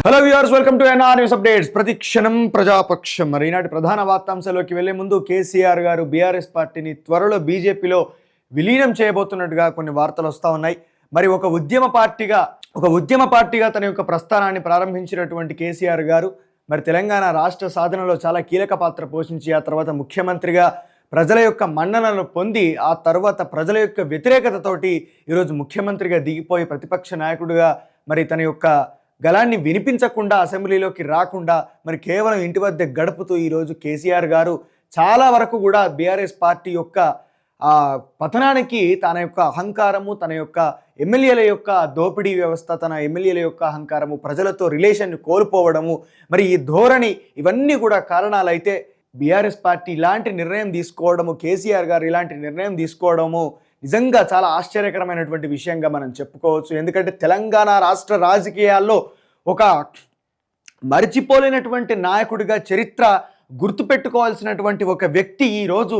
Hello viewers, welcome to NR news updates. ప్రతిక్షణం ప్రజాపక్షం. మరి ఈనాటి ప్రధాన వార్తాంశాల్లోకి వెళ్లే ముందు కేసీఆర్ గారు బీఆర్ఎస్ పార్టీని త్వరలో బీజేపీలో విలీనం చేయబోతున్నట్టుగా కొన్ని వార్తలు వస్తూ ఉన్నాయి. మరి ఒక ఉద్యమ పార్టీగా తన యొక్క ప్రస్థానాన్ని ప్రారంభించినటువంటి కేసీఆర్ గారు మరి తెలంగాణ రాష్ట్ర సాధనలో చాలా కీలక పాత్ర పోషించి ఆ తర్వాత ముఖ్యమంత్రిగా ప్రజల యొక్క మన్ననలు పొంది ఆ తర్వాత ప్రజల యొక్క వ్యతిరేకతతోటి ఈరోజు ముఖ్యమంత్రిగా దిగిపోయి ప్రతిపక్ష నాయకుడిగా మరి తన యొక్క గలాన్ని వినిపించకుండా అసెంబ్లీలోకి రాకుండా మరి కేవలం ఇంటి వద్ద గడుపుతూ ఈరోజు కేసీఆర్ గారు చాలా వరకు కూడా బీఆర్ఎస్ పార్టీ యొక్క పతనానికి తన యొక్క అహంకారము, తన యొక్క ఎమ్మెల్యేల యొక్క దోపిడీ వ్యవస్థ, తన ఎమ్మెల్యేల యొక్క అహంకారము, ప్రజలతో రిలేషన్ కోల్పోవడము, మరి ఈ ధోరణి ఇవన్నీ కూడా కారణాలైతే బీఆర్ఎస్ పార్టీ ఇలాంటి నిర్ణయం తీసుకోవడము, కేసీఆర్ గారు ఇలాంటి నిర్ణయం తీసుకోవడము నిజంగా చాలా ఆశ్చర్యకరమైనటువంటి విషయంగా మనం చెప్పుకోవచ్చు. ఎందుకంటే తెలంగాణ రాష్ట్ర రాజకీయాల్లో ఒక మరిచిపోలేనటువంటి నాయకుడిగా చరిత్ర గుర్తుపెట్టుకోవాల్సినటువంటి ఒక వ్యక్తి ఈరోజు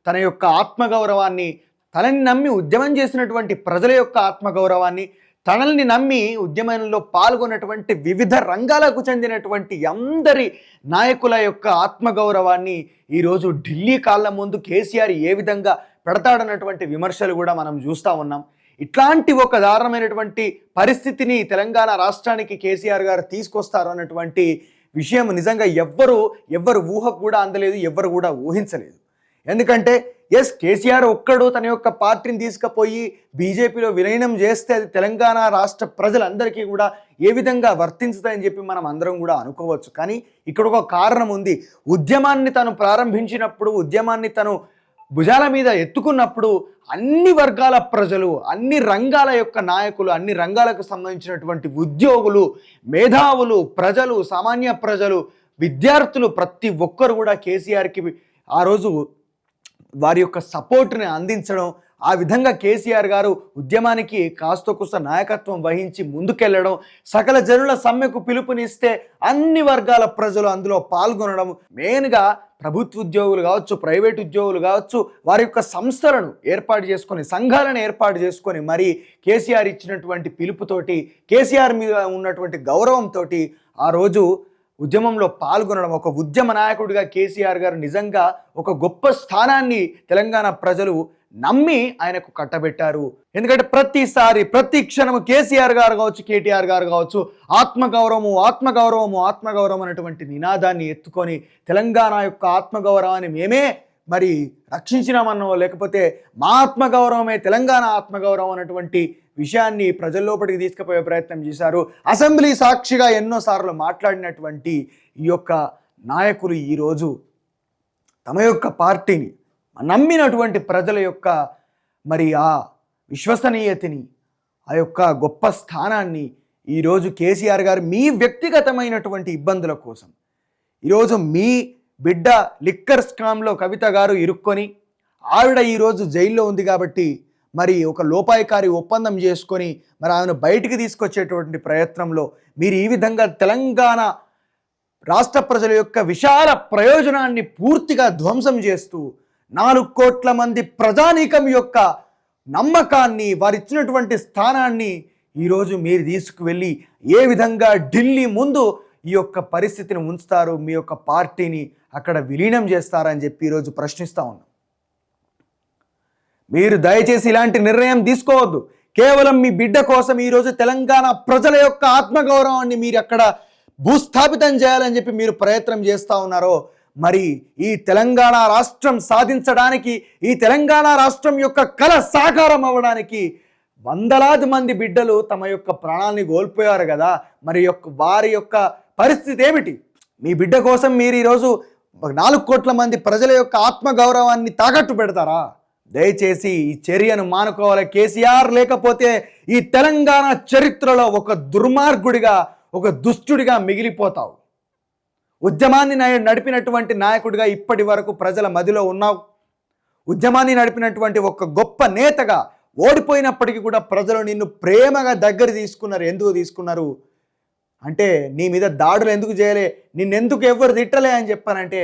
తన యొక్క ఆత్మగౌరవాన్ని, తనని నమ్మి ఉద్యమం చేసినటువంటి ప్రజల యొక్క ఆత్మగౌరవాన్ని, తనల్ని నమ్మి ఉద్యమంలో పాల్గొన్నటువంటి వివిధ రంగాలకు చెందినటువంటి అందరి నాయకుల యొక్క ఆత్మగౌరవాన్ని ఈరోజు ఢిల్లీ కాళ్ళ ముందు కేసీఆర్ ఏ విధంగా పెడతాడన్నటువంటి విమర్శలు కూడా మనం చూస్తూ ఉన్నాం. ఇట్లాంటి ఒక దారుణమైనటువంటి పరిస్థితిని తెలంగాణ రాష్ట్రానికి కేసీఆర్ గారు తీసుకొస్తారు అన్నటువంటి విషయం నిజంగా ఎవ్వరు ఊహకు కూడా అందలేదు, ఎవ్వరు కూడా ఊహించలేదు. ఎందుకంటే కేసీఆర్ ఒక్కడు తన యొక్క పార్టీని తీసుకుపోయి బీజేపీలో విలీనం చేస్తే అది తెలంగాణ రాష్ట్ర ప్రజలందరికీ కూడా ఏ విధంగా వర్తించుతాయని చెప్పి మనం అందరం కూడా అనుకోవచ్చు. కానీ ఇక్కడ ఒక కారణం ఉంది. ఉద్యమాన్ని తను ప్రారంభించినప్పుడు, ఉద్యమాన్ని తను భుజాల మీద ఎత్తుకున్నప్పుడు అన్ని వర్గాల ప్రజలు, అన్ని రంగాల యొక్క నాయకులు, అన్ని రంగాలకు సంబంధించినటువంటి ఉద్యోగులు, మేధావులు, ప్రజలు, సామాన్య ప్రజలు, విద్యార్థులు ప్రతి ఒక్కరు కూడా కేసీఆర్కి ఆ రోజు వారి యొక్క సపోర్ట్ని అందించడం, ఆ విధంగా కేసీఆర్ గారు ఉద్యమానికి కాస్త నాయకత్వం వహించి ముందుకెళ్లడం, సకల జనుల సమ్మెకు పిలుపునిస్తే అన్ని వర్గాల ప్రజలు అందులో పాల్గొనడం, మెయిన్గా ప్రభుత్వ ఉద్యోగులు కావచ్చు, ప్రైవేట్ ఉద్యోగులు కావచ్చు, వారి యొక్క సంస్థలను ఏర్పాటు చేసుకొని, సంఘాలను ఏర్పాటు చేసుకొని మరి కేసీఆర్ ఇచ్చినటువంటి పిలుపుతోటి, కేసీఆర్ మీద ఉన్నటువంటి గౌరవంతో ఆ రోజు ఉద్యమంలో పాల్గొనడం, ఒక ఉద్యమ నాయకుడిగా కేసీఆర్ గారు నిజంగా ఒక గొప్ప స్థానాన్ని తెలంగాణ ప్రజలు నమ్మి ఆయనకు కట్టబెట్టారు. ఎందుకంటే ప్రతి క్షణము కేసీఆర్ గారు కావచ్చు, కేటీఆర్ గారు కావచ్చు ఆత్మగౌరవం అనేటువంటి నినాదాన్ని ఎత్తుకొని తెలంగాణ యొక్క ఆత్మగౌరవాన్ని మేమే మరి రక్షించినామన్నో, లేకపోతే మా ఆత్మగౌరవమే తెలంగాణ ఆత్మగౌరవం అనేటువంటి విషయాన్ని ప్రజల్లోపటికి తీసుకుపోయే ప్రయత్నం చేశారు. అసెంబ్లీ సాక్షిగా ఎన్నోసార్లు మాట్లాడినటువంటి ఈ యొక్క నాయకులు ఈరోజు తమ యొక్క పార్టీని నమ్మినటువంటి ప్రజల యొక్క మరి ఆ విశ్వసనీయతని, ఆ యొక్క గొప్ప స్థానాన్ని ఈరోజు కేసీఆర్ గారు మీ వ్యక్తిగతమైనటువంటి ఇబ్బందుల కోసం, ఈరోజు మీ బిడ్డ లిక్కర్ స్కామ్లో కవిత గారు ఇరుక్కొని ఆవిడ ఈరోజు జైల్లో ఉంది కాబట్టి మరి ఒక లోపాయకారి ఒప్పందం చేసుకొని మరి ఆమెను బయటికి తీసుకొచ్చేటువంటి ప్రయత్నంలో మీరు ఈ విధంగా తెలంగాణ రాష్ట్ర ప్రజల యొక్క విశాల ప్రయోజనాన్ని పూర్తిగా ధ్వంసం చేస్తూ 4 కోట్ల మంది ప్రజానీకం యొక్క నమ్మకాన్ని, వారిచ్చినటువంటి స్థానాన్ని ఈరోజు మీరు తీసుకువెళ్ళి ఏ విధంగా ఢిల్లీ ముందు ఈ యొక్క పరిస్థితిని ఉంచుతారు, మీ యొక్క పార్టీని అక్కడ విలీనం చేస్తారని చెప్పి ఈరోజు ప్రశ్నిస్తూ ఉన్నాం. మీరు దయచేసి ఇలాంటి నిర్ణయం తీసుకోవద్దు. కేవలం మీ బిడ్డ కోసం ఈరోజు తెలంగాణ ప్రజల యొక్క ఆత్మగౌరవాన్ని మీరు అక్కడ భూస్థాపితం చేయాలని చెప్పి మీరు ప్రయత్నం చేస్తూ ఉన్నారో, మరి ఈ తెలంగాణ రాష్ట్రం సాధించడానికి, ఈ తెలంగాణ రాష్ట్రం యొక్క కళ సాకారం అవ్వడానికి వందలాది మంది బిడ్డలు తమ యొక్క ప్రాణాన్ని కోల్పోయారు కదా. మరి వారి యొక్క పరిస్థితి ఏమిటి? మీ బిడ్డ కోసం మీరు ఈరోజు 4 కోట్ల మంది ప్రజల యొక్క ఆత్మగౌరవాన్ని తాకట్టు పెడతారా? దయచేసి ఈ చర్యను మానుకోవాలి కేసీఆర్, లేకపోతే ఈ తెలంగాణ చరిత్రలో ఒక దుర్మార్గుడిగా, ఒక దుష్టుడిగా మిగిలిపోతావు. ఉద్యమాన్ని నడిపినటువంటి నాయకుడిగా ఇప్పటి వరకు ప్రజల మదిలో ఉన్నావు. ఉద్యమాన్ని నడిపినటువంటి ఒక గొప్ప నేతగా ఓడిపోయినప్పటికీ కూడా ప్రజలు నిన్ను ప్రేమగా దగ్గర తీసుకున్నారు. ఎందుకు తీసుకున్నారు అంటే నీ మీద దాడులు ఎందుకు చేయలే, నిన్నెందుకు ఎవరు తిట్టలే అని చెప్పానంటే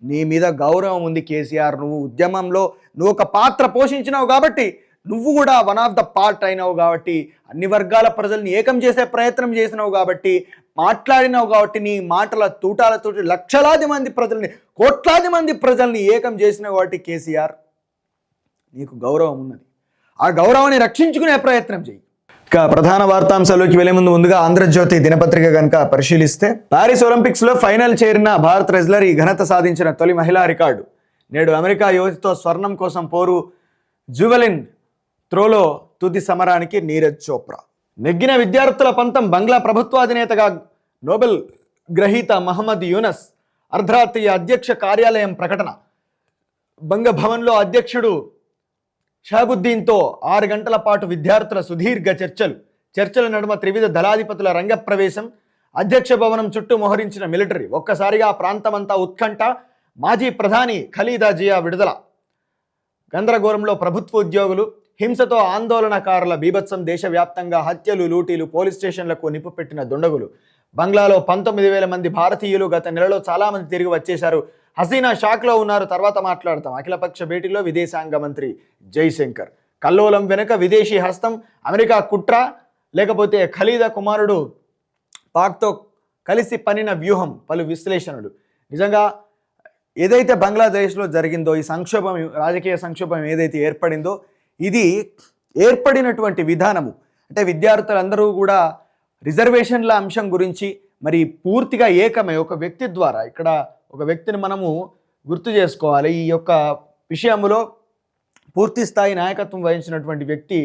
నీ మీద గౌరవం ఉంది కేసీఆర్. నువ్వు ఉద్యమంలో నువ్వు ఒక పాత్ర పోషించినావు కాబట్టి, నువ్వు కూడా వన్ ఆఫ్ ద పార్ట్ అయినావు కాబట్టి, అన్ని వర్గాల ప్రజల్ని ఏకం చేసే ప్రయత్నం చేసినావు కాబట్టి మాట్లాడినావు కాబట్టి నీ మాటల తూటాలతోటి లక్షలాది మంది ప్రజల్ని, కోట్లాది మంది ప్రజల్ని ఏకం చేసిన కాబట్టి కేసీఆర్ నీకు గౌరవం ఉన్నది. ఆ గౌరవాన్ని రక్షించుకునే ప్రయత్నం చేయి. ఇక ప్రధాన వార్తాంశాల్లోకి వెళ్లే ముందుగా ఆంధ్రజ్యోతి దినపత్రిక కనుక పరిశీలిస్తే, ప్యారిస్ ఒలింపిక్స్లో ఫైనల్ చేరిన భారత రెజ్లర్ ఈ ఘనత సాధించిన తొలి మహిళా రికార్డు. నేడు అమెరికా యువతితో స్వర్ణం కోసం పోరు. జువెలిన్ త్రోలో తుది సమరానికి నీరజ్ చోప్రా. నెగ్గిన విద్యార్థుల పంతం. బంగ్లా ప్రభుత్వాధినేతగా నోబెల్ గ్రహీత మహమ్మద్ యూనస్. అర్ధరాత్రి అధ్యక్ష కార్యాలయం ప్రకటన. బంగభవన్లో అధ్యక్షుడు షహాబుద్దీన్తో 6 గంటల పాటు విద్యార్థుల సుదీర్ఘ చర్చల నడుమ త్రివిధ దళాధిపతుల రంగప్రవేశం. అధ్యక్ష భవనం చుట్టూ మోహరించిన మిలిటరీ. ఒక్కసారిగా ప్రాంతమంతా ఉత్కంఠ. మాజీ ప్రధాని ఖలీదా జియా విడుదల. గందరగోళంలో ప్రభుత్వ ఉద్యోగులు. హింసతో ఆందోళనకారుల బీభత్సం. దేశవ్యాప్తంగా హత్యలు, లూటీలు. పోలీస్ స్టేషన్లకు నిప్పు పెట్టిన దుండగులు. బంగ్లాలో 19,000 మంది భారతీయులు గత నెలలో చాలామంది తిరిగి వచ్చేశారు. హసీనా షాక్లో ఉన్నారు. తర్వాత మాట్లాడతాం. అఖిలపక్ష భేటీలో విదేశాంగ మంత్రి జైశంకర్. కల్లోలం వెనుక విదేశీ హస్తం. అమెరికా కుట్ర లేకపోతే ఖలీదా కుమారుడు పాక్తో కలిసి పనిన వ్యూహం. పలు విశ్లేషణలు. నిజంగా ఏదైతే బంగ్లాదేశ్లో జరిగిందో, ఈ సంక్షోభం, రాజకీయ సంక్షోభం ఏదైతే ఏర్పడిందో, ఇది ఏర్పడినటువంటి విధానము అంటే విద్యార్థులందరూ కూడా రిజర్వేషన్ల అంశం గురించి మరి పూర్తిగా ఏకమై ఒక వ్యక్తి ద్వారా, ఇక్కడ ఒక వ్యక్తిని మనము గుర్తు చేసుకోవాలి. ఈ యొక్క విషయంలో పూర్తి స్థాయి నాయకత్వం వహించినటువంటి వ్యక్తి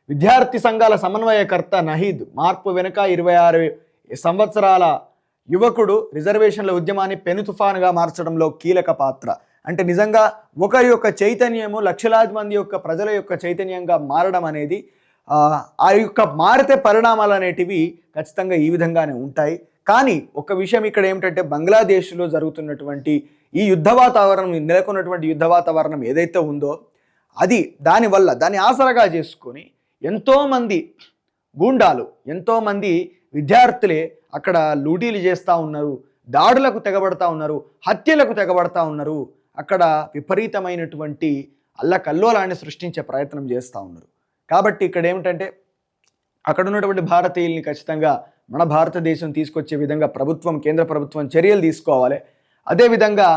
విద్యార్థి సంఘాల సమన్వయకర్త నహీద్. మార్పు వెనుక 26 సంవత్సరాల యువకుడు రిజర్వేషన్ల ఉద్యమాన్ని పెను తుఫానుగా మార్చడంలో కీలక పాత్ర. అంటే నిజంగా ఒకరి యొక్క చైతన్యము లక్షలాది మంది యొక్క ప్రజల యొక్క చైతన్యంగా మారడం అనేది, ఆ యొక్క మారితే పరిణామాలు అనేటివి ఖచ్చితంగా ఈ విధంగానే ఉంటాయి. కానీ ఒక విషయం ఇక్కడ ఏమిటంటే, బంగ్లాదేశ్లో జరుగుతున్నటువంటి ఈ యుద్ధ వాతావరణం, నెలకొన్నటువంటి యుద్ధ వాతావరణం ఏదైతే ఉందో, అది దాన్ని ఆసరగా చేసుకొని ఎంతోమంది గూండాలు, ఎంతోమంది విద్యార్థులే అక్కడ లూటీలు చేస్తూ ఉన్నారు, దాడులకు తెగబడతా ఉన్నారు, హత్యలకు తెగబడతా ఉన్నారు. అక్కడ విపరీతమైనటువంటి అల్లకల్లోలాన్ని సృష్టించే ప్రయత్నం చేస్తూ ఉన్నారు. కాబట్టి ఇక్కడ ఏమిటంటే, అక్కడ ఉన్నటువంటి భారతీయుల్ని ఖచ్చితంగా మన భారతదేశం తీసుకొచ్చే విధంగా కేంద్ర ప్రభుత్వం చర్యలు తీసుకోవాలి. అదేవిధంగా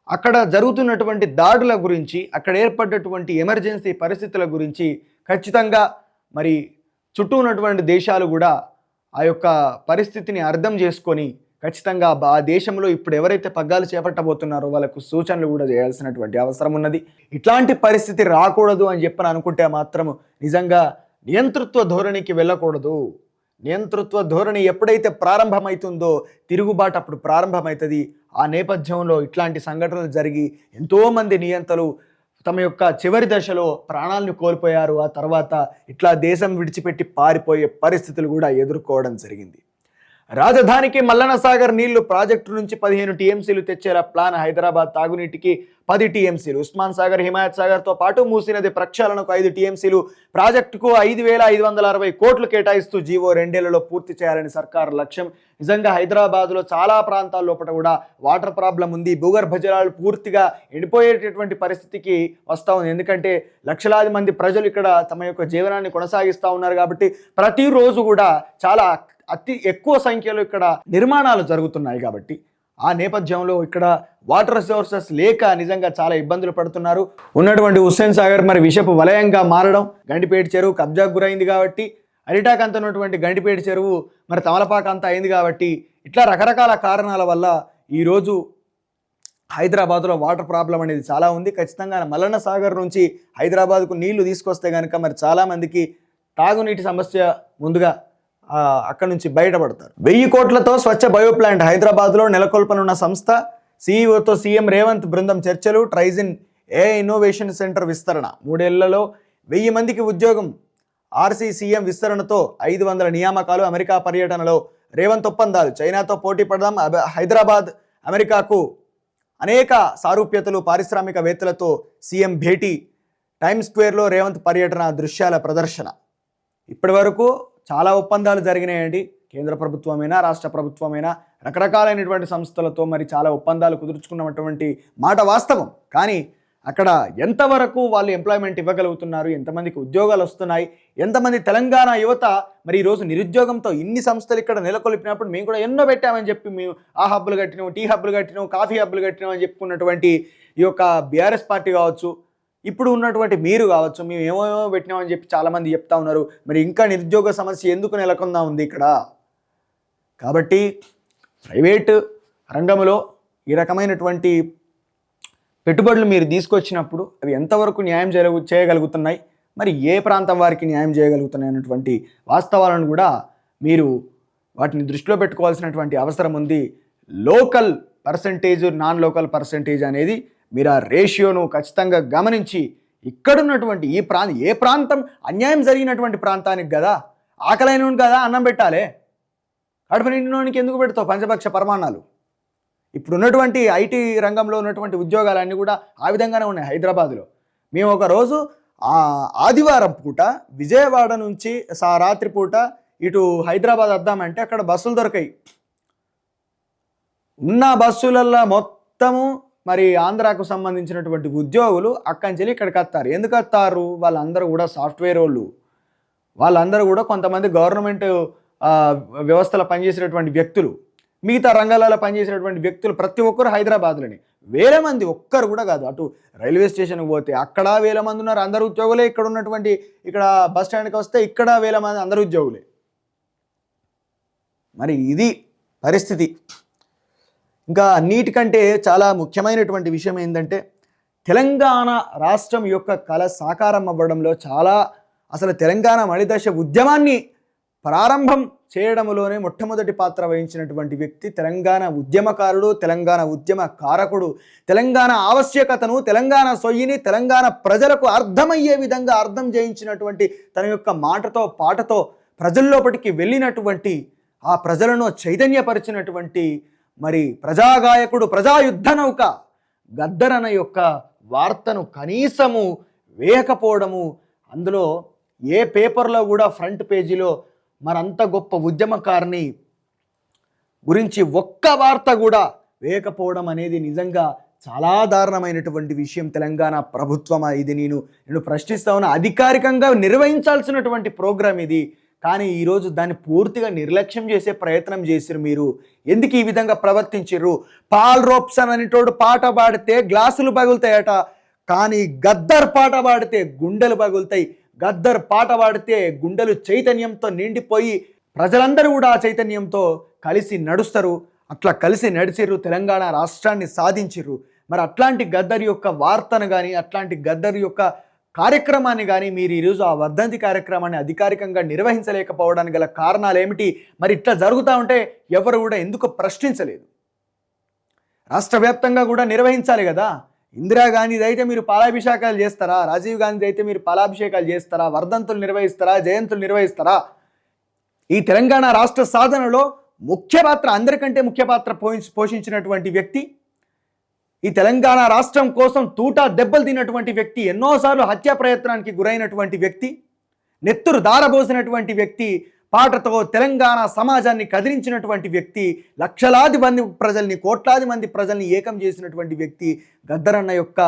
అక్కడ జరుగుతున్నటువంటి దాడుల గురించి, అక్కడ ఏర్పడ్డటువంటి ఎమర్జెన్సీ పరిస్థితుల గురించి ఖచ్చితంగా మరి చుట్టూ ఉన్నటువంటి దేశాలు కూడా ఆ యొక్క పరిస్థితిని అర్థం చేసుకొని ఖచ్చితంగా ఆ దేశంలో ఇప్పుడు ఎవరైతే పగ్గాలు చేపట్టబోతున్నారో వాళ్ళకు సూచనలు కూడా చేయాల్సినటువంటి అవసరం ఉన్నది. ఇట్లాంటి పరిస్థితి రాకూడదు అని చెప్పని అనుకుంటే మాత్రం నిజంగా నియంతృత్వ ధోరణికి వెళ్ళకూడదు. నియంతృత్వ ధోరణి ఎప్పుడైతే ప్రారంభమవుతుందో తిరుగుబాటు అప్పుడు ప్రారంభమవుతుంది. ఆ నేపథ్యంలో ఇట్లాంటి సంఘటనలు జరిగి ఎంతోమంది నియంతలు తమ యొక్క చివరి దశలో ప్రాణాలను కోల్పోయారు. ఆ తర్వాత ఇట్లా దేశం విడిచిపెట్టి పారిపోయే పరిస్థితులు కూడా ఎదుర్కోవడం జరిగింది. రాజధానికి మల్లన్న సాగర్ నీళ్లు. ప్రాజెక్టు నుంచి 15 టీఎంసీలు తెచ్చేలా ప్లాన్. హైదరాబాద్ తాగునీటికి 10 టీఎంసీలు. ఉస్మాన్ సాగర్, హిమాయత్ సాగర్తో పాటు మూసీ నది ప్రక్షాళనకు 5 టీఎంసీలు. ప్రాజెక్టుకు 5,560 కోట్లు కేటాయిస్తూ జీవో 2 ఏళ్లలో పూర్తి చేయాలని సర్కారు లక్ష్యం. నిజంగా హైదరాబాద్లో చాలా ప్రాంతాల లోపల కూడా వాటర్ ప్రాబ్లం ఉంది. భూగర్భ జలాలు పూర్తిగా ఎండిపోయేటటువంటి పరిస్థితికి వస్తూ ఉంది. ఎందుకంటే లక్షలాది మంది ప్రజలు ఇక్కడ తమ యొక్క జీవనాన్ని కొనసాగిస్తూ ఉన్నారు. కాబట్టి ప్రతిరోజు కూడా చాలా అతి ఎక్కువ సంఖ్యలో ఇక్కడ నిర్మాణాలు జరుగుతున్నాయి. కాబట్టి ఆ నేపథ్యంలో ఇక్కడ వాటర్ రిసోర్సెస్ లేక నిజంగా చాలా ఇబ్బందులు పడుతున్నారు. ఉన్నటువంటి హుస్సేన్ సాగర్ మరి విషపు వలయంగా మారడం, గండిపేట చెరువు కబ్జాకు గురైంది కాబట్టి, అరిటాక్ అంత ఉన్నటువంటి గండిపేట చెరువు మరి తమలపాక అంతా అయింది కాబట్టి, ఇట్లా రకరకాల కారణాల వల్ల ఈరోజు హైదరాబాద్లో వాటర్ ప్రాబ్లం అనేది చాలా ఉంది. ఖచ్చితంగా మల్లన్న సాగర్ నుంచి హైదరాబాద్కు నీళ్లు తీసుకొస్తే కనుక మరి చాలామందికి తాగునీటి సమస్య ముందుగా అక్కడ నుంచి బయటపడతారు. 1000 కోట్లతో స్వచ్ఛ బయో ప్లాంట్. హైదరాబాద్లో నెలకొల్పనున్న సంస్థ. సీఈఓతో సీఎం రేవంత్ బృందం చర్చలు. ట్రైజిన్ ఏఐ ఇన్నోవేషన్ సెంటర్ విస్తరణ. 3 ఏళ్లలో 1000 మందికి ఉద్యోగం. ఆర్సీసీఎం విస్తరణతో 500 నియామకాలు. అమెరికా పర్యటనలో రేవంత్ ఒప్పందాలు. చైనాతో పోటీ పడదాం. హైదరాబాద్ అమెరికాకు అనేక సారూప్యతలు. పారిశ్రామికవేత్తలతో సీఎం భేటీ. టైమ్స్ స్క్వేర్లో రేవంత్ పర్యటన దృశ్యాల ప్రదర్శన. ఇప్పటి వరకు చాలా ఒప్పందాలు జరిగినాయండి. కేంద్ర ప్రభుత్వమైనా రాష్ట్ర ప్రభుత్వమైనా రకరకాలైనటువంటి సంస్థలతో మరి చాలా ఒప్పందాలు కుదుర్చుకున్నటువంటి మాట వాస్తవం. కానీ అక్కడ ఎంతవరకు వాళ్ళు ఎంప్లాయ్మెంట్ ఇవ్వగలుగుతున్నారు, ఎంతమందికి ఉద్యోగాలు వస్తున్నాయి, ఎంతమంది తెలంగాణ యువత మరి ఈరోజు నిరుద్యోగంతో ఇన్ని సంస్థలు ఇక్కడ నెలకొల్పినప్పుడు మేము కూడా ఎన్నో పెట్టామని చెప్పి మేము ఆ హబ్బులు కట్టినాం, టీ హబ్బులు కట్టినాం, కాఫీ హబ్బులు కట్టినాం అని చెప్పుకున్నటువంటి ఈ యొక్క బీఆర్ఎస్ పార్టీ కావచ్చు, ఇప్పుడు ఉన్నటువంటి మీరు కావచ్చు, మేము ఏమేమో పెట్టినామని చెప్పి చాలామంది చెప్తా ఉన్నారు. మరి ఇంకా నిరుద్యోగ సమస్య ఎందుకు నెలకొందా ఉంది ఇక్కడ? కాబట్టి ప్రైవేటు రంగంలో ఈ రకమైనటువంటి పెట్టుబడులు మీరు తీసుకొచ్చినప్పుడు అవి ఎంతవరకు న్యాయం చేయగలుగుతున్నాయి, మరి ఏ ప్రాంతం వారికి న్యాయం చేయగలుగుతున్నాయి అన్నటువంటి వాస్తవాలను కూడా మీరు వాటిని దృష్టిలో పెట్టుకోవాల్సినటువంటి అవసరం ఉంది. Local percentage, non local percentage అనేది మీరు ఆ రేషియోను ఖచ్చితంగా గమనించి ఇక్కడున్నటువంటి ఏ ప్రాంతం అన్యాయం జరిగినటువంటి ప్రాంతానికి కదా, ఆకలైన కదా అన్నం పెట్టాలి, కడుపు నిండినోనికి ఎందుకు పెడతావు పంచపక్ష పరమాణాలు? ఇప్పుడు ఉన్నటువంటి ఐటీ రంగంలో ఉన్నటువంటి ఉద్యోగాలన్నీ కూడా ఆ విధంగానే ఉన్నాయి. హైదరాబాద్లో మేము ఒకరోజు ఆదివారం పూట విజయవాడ నుంచి రాత్రి పూట ఇటు హైదరాబాద్ వద్దామంటే అక్కడ బస్సులు దొరికాయి. ఉన్న బస్సులల్లో మొత్తము మరి ఆంధ్రాకు సంబంధించినటువంటి ఉద్యోగులు అక్కడి నుంచి ఇక్కడికి వస్తారు. ఎందుకు వస్తారు? వాళ్ళందరూ కూడా సాఫ్ట్వేర్ వాళ్ళందరూ కూడా కొంతమంది గవర్నమెంట్ వ్యవస్థలో పనిచేసేటటువంటి వ్యక్తులు, మిగతా రంగాలలో పనిచేసేటువంటి వ్యక్తులు ప్రతి ఒక్కరు హైదరాబాద్లోని వేల మంది, ఒక్కరు కూడా కాదు. అటు రైల్వే స్టేషన్కి పోతే అక్కడ వేల మంది ఉన్నారు, అందరు ఉద్యోగులే. ఇక్కడ బస్ స్టాండ్కి వస్తే ఇక్కడ వేల మంది, అందరు ఉద్యోగులే. మరి ఇది పరిస్థితి. ఇంకా అన్నిటికంటే చాలా ముఖ్యమైనటువంటి విషయం ఏంటంటే తెలంగాణ రాష్ట్రం యొక్క కళ సాకారం అవ్వడంలో అసలు తెలంగాణ మలిదశ ఉద్యమాన్ని ప్రారంభం చేయడంలోనే మొట్టమొదటి పాత్ర వహించినటువంటి వ్యక్తి తెలంగాణ ఉద్యమకారుడు, తెలంగాణ ఉద్యమ కారకుడు. తెలంగాణ ఆవశ్యకతను, తెలంగాణ సొయ్యిని తెలంగాణ ప్రజలకు అర్థమయ్యే విధంగా అర్థం చేయించినటువంటి తన యొక్క మాటతో పాటతో ప్రజల్లోపటికి వెళ్ళినటువంటి, ఆ ప్రజలను చైతన్యపరిచినటువంటి మరి ప్రజాగాయకుడు, ప్రజాయుద్ధ నౌక గద్దరన్న యొక్క వార్తను కనీసము వేయకపోవడము, అందులో ఏ పేపర్లో కూడా ఫ్రంట్ పేజీలో మరంత గొప్ప ఉద్యమకారిని గురించి ఒక్క వార్త కూడా వేయకపోవడం అనేది నిజంగా చాలా దారుణమైనటువంటి విషయం. తెలంగాణ ప్రభుత్వం ఇది నేను ప్రశ్నిస్తా ఉన్నా. అధికారికంగా నిర్వహించాల్సినటువంటి ప్రోగ్రాం ఇది, కానీ ఈరోజు దాన్ని పూర్తిగా నిర్లక్ష్యం చేసే ప్రయత్నం చేసిరు. మీరు ఎందుకు ఈ విధంగా ప్రవర్తించిర్రు? పాల్ రోప్సన్ అనేటోడు పాట పాడితే గ్లాసులు పగులుతాయట, కానీ గద్దర్ పాట పాడితే గుండెలు పగులుతాయి. గద్దర్ పాట పాడితే గుండెలు చైతన్యంతో నిండిపోయి ప్రజలందరూ కూడా ఆ చైతన్యంతో కలిసి నడుస్తారు. అట్లా కలిసి నడిచిర్రు, తెలంగాణ రాష్ట్రాన్ని సాధించిర్రు. మరి అట్లాంటి గద్దర్ యొక్క వార్తను కానీ, అట్లాంటి గద్దర్ యొక్క కార్యక్రమాన్ని కానీ మీరు ఈరోజు ఆ వర్ధంతి కార్యక్రమాన్ని అధికారికంగా నిర్వహించలేకపోవడానికి గల కారణాలు ఏమిటి? మరి ఇట్లా జరుగుతూ ఉంటే ఎవరు కూడా ఎందుకు ప్రశ్నించలేదు? రాష్ట్ర వ్యాప్తంగా కూడా నిర్వహించాలి కదా. ఇందిరాగాంధీది అయితే మీరు పాలాభిషేకాలు చేస్తారా? రాజీవ్ గాంధీ అయితే మీరు పాలాభిషేకాలు చేస్తారా? వర్ధంతులు నిర్వహిస్తారా? జయంతులు నిర్వహిస్తారా? ఈ తెలంగాణ రాష్ట్ర సాధనలో ముఖ్య పాత్ర, అందరికంటే ముఖ్య పాత్ర పోషించినటువంటి వ్యక్తి, ఈ తెలంగాణ రాష్ట్రం కోసం తూటా దెబ్బలు తిన్నటువంటి వ్యక్తి, ఎన్నోసార్లు హత్యా ప్రయత్నానికి గురైనటువంటి వ్యక్తి, నెత్తురు దారబోసినటువంటి వ్యక్తి, పాటతో తెలంగాణ సమాజాన్ని కదిలించినటువంటి వ్యక్తి, లక్షలాది మంది ప్రజల్ని, కోట్లాది మంది ప్రజల్ని ఏకం చేసినటువంటి వ్యక్తి గద్దరన్న యొక్క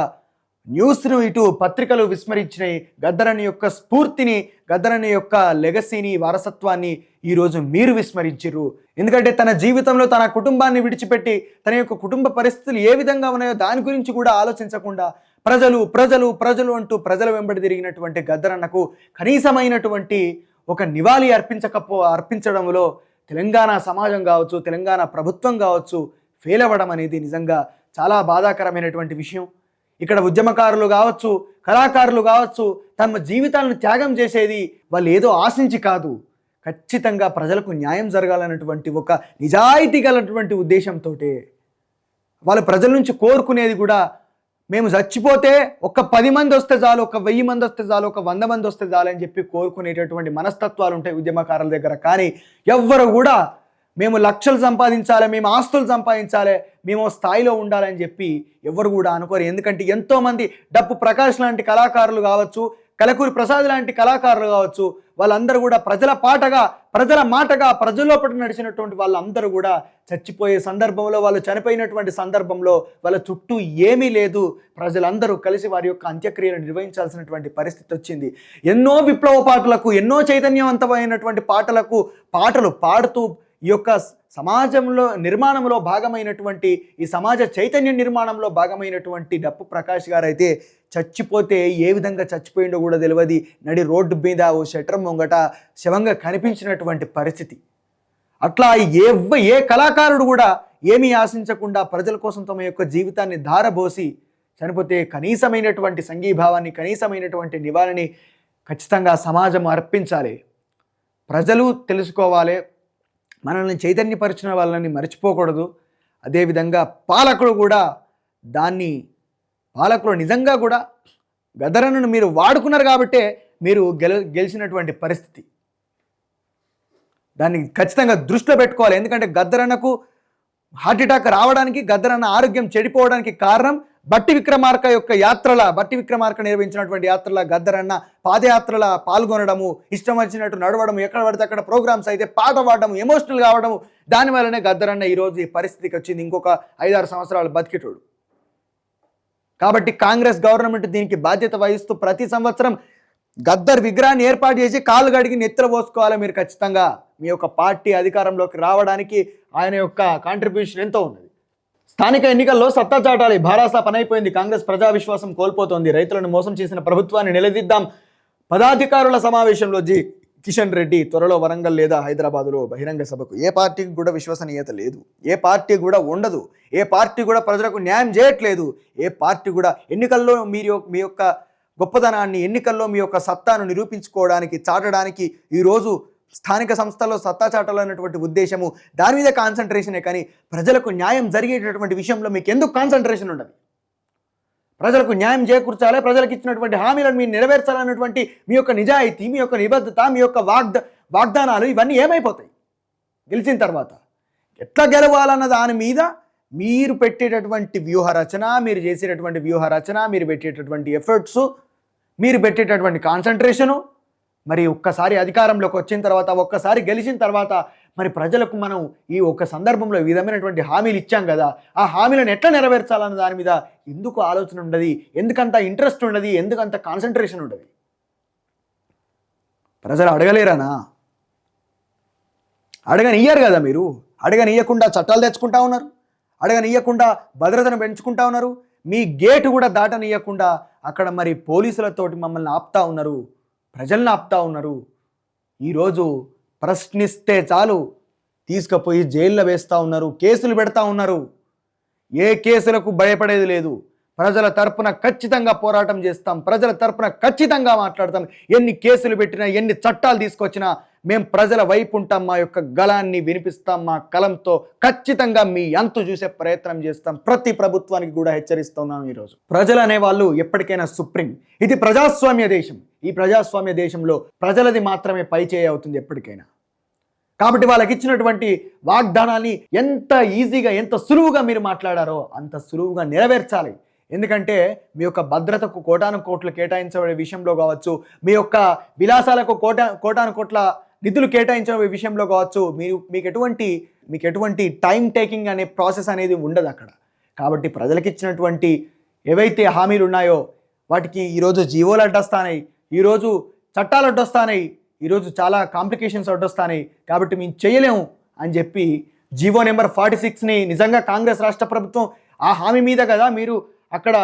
న్యూస్ను ఇటు పత్రికలు విస్మరించినాయి. గద్దరన్న యొక్క స్ఫూర్తిని, గద్దరన్న యొక్క లెగసీని, వారసత్వాన్ని ఈరోజు మీరు విస్మరించిర్రు. ఎందుకంటే తన జీవితంలో తన కుటుంబాన్ని విడిచిపెట్టి తన యొక్క కుటుంబ పరిస్థితులు ఏ విధంగా ఉన్నాయో దాని గురించి కూడా ఆలోచించకుండా ప్రజలు ప్రజలు ప్రజలు అంటూ ప్రజల వెంబడి తిరిగినటువంటి గద్దరన్నకు కనీసమైనటువంటి ఒక నివాళి అర్పించడంలో తెలంగాణ సమాజం కావచ్చు, తెలంగాణ ప్రభుత్వం కావచ్చు ఫెయిల్ అవ్వడం అనేది నిజంగా చాలా బాధాకరమైనటువంటి విషయం. ఇక్కడ ఉద్యమకారులు కావచ్చు, కళాకారులు కావచ్చు, తమ జీవితాలను త్యాగం చేసేది వాళ్ళు ఏదో ఆశించి కాదు, ఖచ్చితంగా ప్రజలకు న్యాయం జరగాలన్నటువంటి ఒక నిజాయితీ గలటువంటి ఉద్దేశంతో వాళ్ళు ప్రజల నుంచి కోరుకునేది కూడా మేము చచ్చిపోతే ఒక 10 మంది వస్తే చాలు, ఒక 1000 మంది వస్తే చాలు, ఒక 100 మంది వస్తే చాలు అని చెప్పి కోరుకునేటటువంటి మనస్తత్వాలు ఉంటాయి ఉద్యమకారుల దగ్గర. కానీ ఎవ్వరు కూడా మేము లక్షలు సంపాదించాలి, మేము ఆస్తులు సంపాదించాలి, మేము స్థాయిలో ఉండాలని చెప్పి ఎవరు కూడా అనుకోరు. ఎందుకంటే ఎంతోమంది డప్పు ప్రకాష్ లాంటి కళాకారులు కావచ్చు, కలకూరి ప్రసాద్ లాంటి కళాకారులు కావచ్చు, వాళ్ళందరూ కూడా ప్రజల పాటగా, ప్రజల మాటగా, ప్రజల్లోపటి నడిచినటువంటి వాళ్ళందరూ కూడా చచ్చిపోయే సందర్భంలో, వాళ్ళు చనిపోయినటువంటి సందర్భంలో వాళ్ళ చుట్టూ ఏమీ లేదు, ప్రజలందరూ కలిసి వారి యొక్క అంత్యక్రియలు నిర్వహించాల్సినటువంటి పరిస్థితి వచ్చింది. ఎన్నో విప్లవ పాటలకు, ఎన్నో చైతన్యవంతమైనటువంటి పాటలు పాడుతూ ఈ యొక్క సమాజంలో నిర్మాణంలో భాగమైనటువంటి, ఈ సమాజ చైతన్య నిర్మాణంలో భాగమైనటువంటి డప్పు ప్రకాష్ గారు అయితే చచ్చిపోతే ఏ విధంగా చచ్చిపోయిండో కూడా తెలియదు. నడి రోడ్డు మీద ఓ షట్టర్ ముంగట శవంగా కనిపించినటువంటి పరిస్థితి. అట్లా ఏ కళాకారుడు కూడా ఏమీ ఆశించకుండా ప్రజల కోసం తమ యొక్క జీవితాన్ని ధారబోసి చనిపోతే కనీసమైనటువంటి సంఘీభావాన్ని, కనీసమైనటువంటి నివాళిని ఖచ్చితంగా సమాజం అర్పించాలి. ప్రజలు తెలుసుకోవాలి, మనల్ని చైతన్యపరిచిన వాళ్ళని మర్చిపోకూడదు. అదేవిధంగా పాలకులు కూడా పాలకులు నిజంగా కూడా గద్దరన్నను మీరు వాడుకున్నారు కాబట్టే మీరు గెలిచినటువంటి పరిస్థితి. దాన్ని ఖచ్చితంగా దృష్టిలో పెట్టుకోవాలి. ఎందుకంటే గద్దరన్నకు హార్ట్ అటాక్ రావడానికి, గద్దరన్న ఆరోగ్యం చెడిపోవడానికి కారణం బట్టి విక్రమార్క నిర్వహించినటువంటి యాత్రల గద్దరన్న పాదయాత్రల పాల్గొనడము, ఇష్టం వచ్చినట్టు నడవడము, ఎక్కడ పడితే అక్కడ ప్రోగ్రామ్స్ అయితే పాట పాడడము, ఎమోషనల్ కావడము, దానివల్లనే గద్దరన్న ఈరోజు ఈ పరిస్థితికి వచ్చింది. ఇంకొక 5-6 సంవత్సరాలు బతికేటోడు. కాబట్టి కాంగ్రెస్ గవర్నమెంట్ దీనికి బాధ్యత వహిస్తూ ప్రతి సంవత్సరం గద్దర్ విగ్రహాన్ని ఏర్పాటు చేసి కాళ్ళు గడిగి నెత్తిలో పోసుకోవాలి. మీరు ఖచ్చితంగా మీ యొక్క పార్టీ అధికారంలోకి రావడానికి ఆయన యొక్క కాంట్రిబ్యూషన్ ఎంతో ఉన్నది. స్థానిక ఎన్నికల్లో సత్తా చాటాలి, భారాసా పనైపోయింది, కాంగ్రెస్ ప్రజా విశ్వాసం కోల్పోతోంది, రైతులను మోసం చేసిన ప్రభుత్వాన్ని నిలదీద్దాం. పదాధికారుల సమావేశంలో కిషన్ రెడ్డి త్వరలో వరంగల్ లేదా హైదరాబాదులో బహిరంగ సభకు. ఏ పార్టీకి కూడా విశ్వసనీయత లేదు, ఏ పార్టీ కూడా ఉండదు, ఏ పార్టీ కూడా ప్రజలకు న్యాయం చేయట్లేదు, ఏ పార్టీ కూడా ఎన్నికల్లో మీ యొక్క గొప్పదనాన్ని, ఎన్నికల్లో మీ యొక్క సత్తాను నిరూపించుకోవడానికి, చాటడానికి ఈరోజు స్థానిక సంస్థల్లో సత్తా చాటాలన్నటువంటి ఉద్దేశము, దాని మీద కాన్సన్ట్రేషనే కానీ ప్రజలకు న్యాయం జరిగేటటువంటి విషయంలో మీకు ఎందుకు కాన్సన్ట్రేషన్ ఉండదు? ప్రజలకు న్యాయం చేకూర్చాలి, ప్రజలకు ఇచ్చినటువంటి హామీలను మీరు నెరవేర్చాలన్నటువంటి మీ యొక్క నిజాయితీ, మీ యొక్క నిబద్ధత, మీ యొక్క వాగ్దానాలు ఇవన్నీ ఏమైపోతాయి గెలిచిన తర్వాత? ఎట్లా గెలవాలన్న దాని మీద మీరు పెట్టేటటువంటి వ్యూహరచన, మీరు చేసేటటువంటి వ్యూహరచన, మీరు పెట్టేటటువంటి ఎఫర్ట్స్, మీరు పెట్టేటటువంటి కాన్సన్ట్రేషను, మరి ఒక్కసారి అధికారంలోకి వచ్చిన తర్వాత, ఒక్కసారి గెలిచిన తర్వాత మరి ప్రజలకు మనం ఈ ఒక్క సందర్భంలో ఈ విధమైనటువంటి హామీలు ఇచ్చాం కదా, ఆ హామీలను ఎట్లా నెరవేర్చాలన్న దాని మీద ఎందుకు ఆలోచన ఉండదు? ఎందుకంత ఇంట్రెస్ట్ ఉండదు? ఎందుకంత కాన్సన్ట్రేషన్ ఉండదు? ప్రజలు అడగలేరానా? అడగనియ్యారు కదా మీరు. అడగనియ్యకుండా చట్టాలు తెచ్చుకుంటా ఉన్నారు, అడగనియ్యకుండా భద్రతను పెంచుకుంటా ఉన్నారు, మీ గేటు కూడా దాటనియ్యకుండా అక్కడ మరి పోలీసులతోటి మమ్మల్ని ఆపుతా ఉన్నారు, ప్రజల్ని ఆపుతా ఉన్నారు. ఈరోజు ప్రశ్నిస్తే చాలు తీసుకుపోయి జైల్లో వేస్తూ ఉన్నారు, కేసులు పెడతా ఉన్నారు. ఏ కేసులకు భయపడేది లేదు. ప్రజల తరపున ఖచ్చితంగా పోరాటం చేస్తాం, ప్రజల తరపున ఖచ్చితంగా మాట్లాడతాం. ఎన్ని కేసులు పెట్టినా, ఎన్ని చట్టాలు తీసుకొచ్చినా మేము ప్రజల వైపు ఉంటాం, మా యొక్క గళాన్ని వినిపిస్తాం, మా కలంతో ఖచ్చితంగా మీ అంతు చూసే ప్రయత్నం చేస్తాం. ప్రతి ప్రభుత్వానికి కూడా హెచ్చరిస్తున్నాం. ఈరోజు ప్రజలు అనేవాళ్ళు ఎప్పటికైనా సుప్రీం. ఇది ప్రజాస్వామ్య దేశం. ఈ ప్రజాస్వామ్య దేశంలో ప్రజలది మాత్రమే పైచేయి అవుతుంది ఎప్పటికైనా. కాబట్టి వాళ్ళకి ఇచ్చినటువంటి వాగ్దానాన్ని ఎంత ఈజీగా, ఎంత సులువుగా మీరు మాట్లాడారో అంత సులువుగా నెరవేర్చాలి. ఎందుకంటే మీ యొక్క భద్రతకు కోటాను కోట్లు కేటాయించబడే విషయంలో కావచ్చు, మీ యొక్క విలాసాలకు కోటాను కోట్ల నిధులు కేటాయించే విషయంలో కావచ్చు, మీకు ఎటువంటి టైం టేకింగ్ అనే ప్రాసెస్ అనేది ఉండదు అక్కడ. కాబట్టి ప్రజలకు ఇచ్చినటువంటి ఏవైతే హామీలు ఉన్నాయో వాటికి ఈరోజు జీవోలు అడ్డొస్తాయి, ఈరోజు చట్టాలు అడ్డొస్తాయి, ఈరోజు చాలా కాంప్లికేషన్స్ అడ్డొస్తాయి. కాబట్టి మేము చేయలేము అని చెప్పి జీవో నెంబర్ 46ని నిజంగా కాంగ్రెస్ రాష్ట్ర ప్రభుత్వం ఆ హామీ మీద కదా మీరు అక్కడ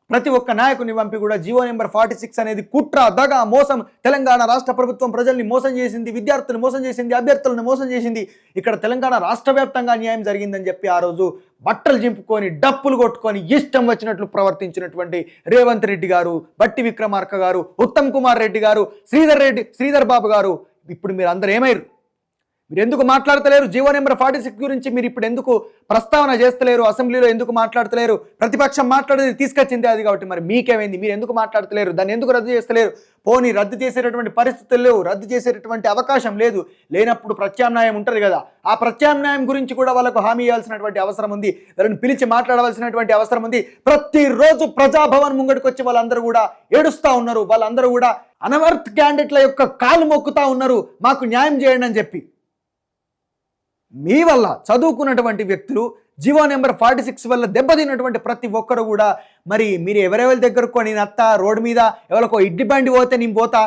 ప్రతి ఒక్క నాయకుని పంపి కూడా జీవో నెంబర్ 46 అనేది కుట్ర, దగ, మోసం. తెలంగాణ రాష్ట్ర ప్రభుత్వం ప్రజల్ని మోసం చేసింది, విద్యార్థులను మోసం చేసింది, అభ్యర్థులను మోసం చేసింది. ఇక్కడ తెలంగాణ రాష్ట్ర వ్యాప్తంగా న్యాయం జరిగిందని చెప్పి ఆ రోజు బట్టలు చింపుకొని, డప్పులు కొట్టుకొని ఇష్టం వచ్చినట్లు ప్రవర్తించినటువంటి రేవంత్ రెడ్డి గారు, బట్టి విక్రమార్క గారు, ఉత్తమ్ కుమార్ రెడ్డి గారు, శ్రీధర్ బాబు గారు, ఇప్పుడు మీరు అందరూ ఏమైరు? మీరు ఎందుకు మాట్లాడతలేరు? జీవో నెంబర్ 46 గురించి మీరు ఇప్పుడు ఎందుకు ప్రస్తావన చేస్తలేరు? అసెంబ్లీలో ఎందుకు మాట్లాడతలేరు? ప్రతిపక్షం మాట్లాడేది తీసుకొచ్చింది అది కాబట్టి మరి మీకేమైంది? మీరు ఎందుకు మాట్లాడతలేరు? దాన్ని ఎందుకు రద్దు చేస్తలేరు? పోనీ రద్దు చేసేటటువంటి పరిస్థితులు లేవు, రద్దు చేసేటటువంటి అవకాశం లేదు. లేనప్పుడు ప్రత్యామ్నాయం ఉంటుంది కదా, ఆ ప్రత్యామ్నాయం గురించి కూడా వాళ్ళకు హామీ ఇవ్వాల్సినటువంటి అవసరం ఉంది. వాళ్ళని పిలిచి మాట్లాడవలసినటువంటి అవసరం ఉంది. ప్రతిరోజు ప్రజాభవన్ ముంగడికి వచ్చి వాళ్ళందరూ కూడా ఏడుస్తూ ఉన్నారు. వాళ్ళందరూ కూడా అనవర్త్ క్యాండిడేట్ల యొక్క కాలు మొక్కుతా ఉన్నారు, మాకు న్యాయం చేయండి అని చెప్పి. మీ వల్ల చదువుకున్నటువంటి వ్యక్తులు, జీవో నెంబర్ 46 వల్ల దెబ్బతిన్నటువంటి ప్రతి ఒక్కరు కూడా మరి మీరు ఎవరెవరి దగ్గరకు నేను అత్త రోడ్డు మీద ఎవరికో ఇడ్లీ బండి పోతే నేను పోతా,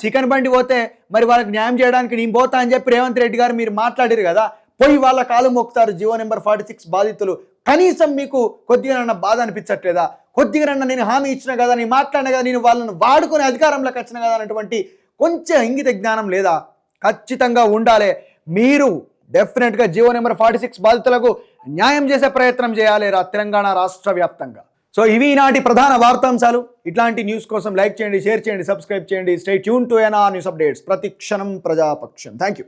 చికెన్ బండి పోతే మరి వాళ్ళకి న్యాయం చేయడానికి నేను పోతా అని చెప్పి రేవంత్ రెడ్డి గారు మీరు మాట్లాడారు కదా, పోయి వాళ్ళ కాలు మొక్కుతారు జీవో నెంబర్ 46 బాధితులు. కనీసం మీకు కొద్దిగా బాధ అనిపించట్లేదా? కొద్దిగా నేను హామీ ఇచ్చిన కదా, నేను మాట్లాడిన కదా, నేను వాళ్ళని వాడుకొని అధికారంలోకి వచ్చిన కదా అన్నటువంటి కొంచెం ఇంగిత జ్ఞానం లేదా? ఖచ్చితంగా ఉండాలి. మీరు డెఫినెట్గా జీవో నెంబర్ 46 బాధితులకు న్యాయం చేసే ప్రయత్నం చేయాలి తెలంగాణ రాష్ట్ర వ్యాప్తంగా. సో ఇవి ఈనాటి ప్రధాన వార్తాంశాలు. ఇట్లాంటి న్యూస్ కోసం లైక్ చేయండి, షేర్ చేయండి, సబ్స్క్రైబ్ చేయండి. Stay tune to NR news updates. ప్రతి క్షణం ప్రజాపక్షం. Thank you.